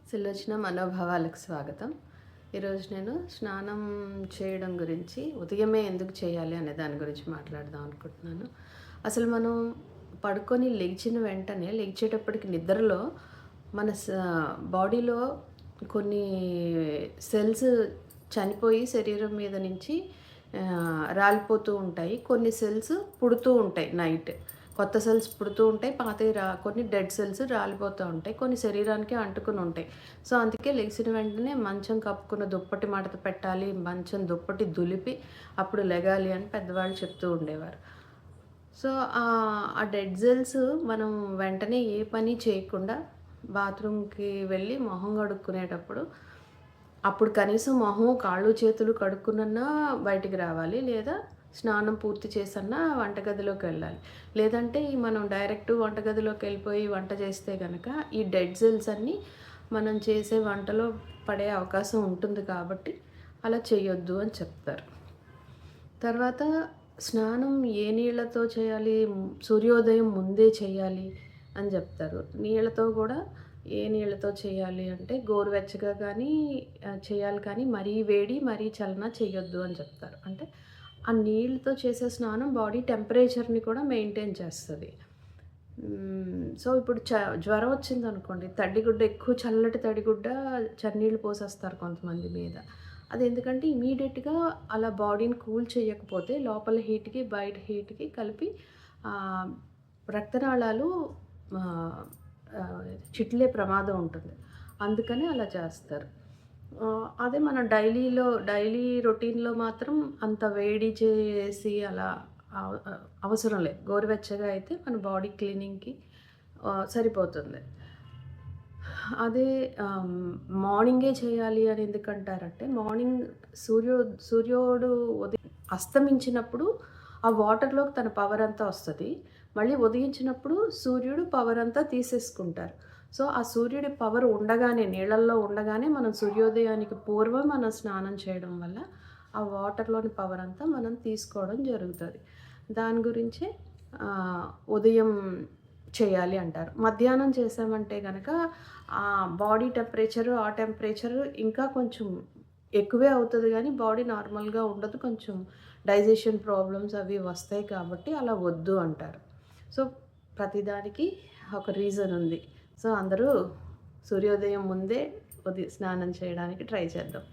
సులోచన మనోభావాలకు స్వాగతం. ఈరోజు నేను స్నానం చేయడం గురించి, ఉదయమే ఎందుకు చేయాలి అనే దాని గురించి మాట్లాడదాం అనుకుంటున్నాను. అసలు మనం పడుకొని లేచేటప్పటికి నిద్రలో మన బాడీలో కొన్ని సెల్స్ చనిపోయి శరీరం మీద నుంచి రాలిపోతూ ఉంటాయి. కొన్ని సెల్స్ పుడుతూ ఉంటాయి నైట్. కొత్త సెల్స్ పుడుతూ ఉంటాయి. పాతవి కొన్ని డెడ్ సెల్స్ రాలిపోతూ ఉంటాయి. కొన్ని శరీరానికి అంటుకుని ఉంటాయి. సో అందుకే లెగిసిన వెంటనే మంచం కప్పుకున్న దుప్పటి మడత పెట్టాలి, మంచం దుప్పటి దులిపి అప్పుడు లెగాలి అని పెద్దవాళ్ళు చెప్తూ ఉండేవారు. సో ఆ డెడ్ సెల్స్ మనం వెంటనే ఏ పని చేయకుండా బాత్రూమ్కి వెళ్ళి మొహం కడుక్కునేటప్పుడు అప్పుడు కనీసం మొహం, కాళ్ళు, చేతులు కడుక్కునన్నా బయటికి రావాలి. లేదా స్నానం పూర్తి చేసన్నా వంటగదిలోకి వెళ్ళాలి. లేదంటే మనం డైరెక్ట్ వంటగదిలోకి వెళ్ళిపోయి వంట చేస్తే గనక ఈ డెడ్ సెల్స్ అన్నీ మనం చేసే వంటలో పడే అవకాశం ఉంటుంది కాబట్టి అలా చేయొద్దు అని చెప్తారు. తర్వాత స్నానం ఏ నీళ్ళతో చేయాలి? సూర్యోదయం ముందే చేయాలి అని చెప్తారు. నీళ్ళతో కూడా ఏ నీళ్ళతో చేయాలి అంటే గోరువెచ్చగా కానీ చేయాలి, కానీ మరీ వేడి మరీ చలన చేయొద్దు అని చెప్తారు. అంటే ఆ నీళ్ళతో చేసే స్నానం బాడీ టెంపరేచర్ని కూడా మెయింటైన్ చేస్తుంది. సో ఇప్పుడు జ్వరం వచ్చిందనుకోండి, తడిగుడ్డ ఎక్కువ చల్లటి తడిగుడ్డ చన్నీళ్ళు పోసేస్తారు కొంతమంది మీద. అది ఎందుకంటే ఇమీడియట్గా అలా బాడీని కూల్ చేయకపోతే లోపల హీట్కి బయట హీట్కి కలిపి రక్తనాళాలు చిట్లే ప్రమాదం ఉంటుంది. అందుకని అలా చేస్తారు. అదే మనం డైలీ రొటీన్‌లో మాత్రం అంత వేడి చేసి అలా అవసరం లేదు. గోరువెచ్చగా అయితే మన బాడీ క్లీనింగ్‌కి సరిపోతుంది. అదే మార్నింగే చేయాలి అని ఎందుకంటారంటే, మార్నింగ్ సూర్యుడు అస్తమించినప్పుడు ఆ వాటర్‌లోకి తన పవర్ అంతా వస్తది. మళ్ళీ ఉదయించినప్పుడు సూర్యుడు పవర్ అంతా తీసేసుకుంటారు. సో ఆ సూర్యుడి పవర్ ఉండగానే, నీళ్ళల్లో ఉండగానే మనం సూర్యోదయానికి పూర్వం మనం స్నానం చేయడం వల్ల ఆ వాటర్‌లోని పవర్ అంతా మనం తీసుకోవడం జరుగుతుంది. దాని గురించే ఉదయం చేయాలి అంటారు. మధ్యాహ్నం చేసామంటే గనక బాడీ టెంపరేచరు, ఆ టెంపరేచరు ఇంకా కొంచెం ఎక్కువే అవుతుంది కానీ బాడీ నార్మల్‌గా ఉండదు. కొంచెం డైజెషన్ ప్రాబ్లమ్స్ అవి వస్తాయి కాబట్టి అలా వద్దు అంటారు. సో ప్రతిదానికి ఒక రీజన్ ఉంది. సో అందరూ సూర్యోదయం ముందే స్నానం చేయడానికి ట్రై చేద్దాం.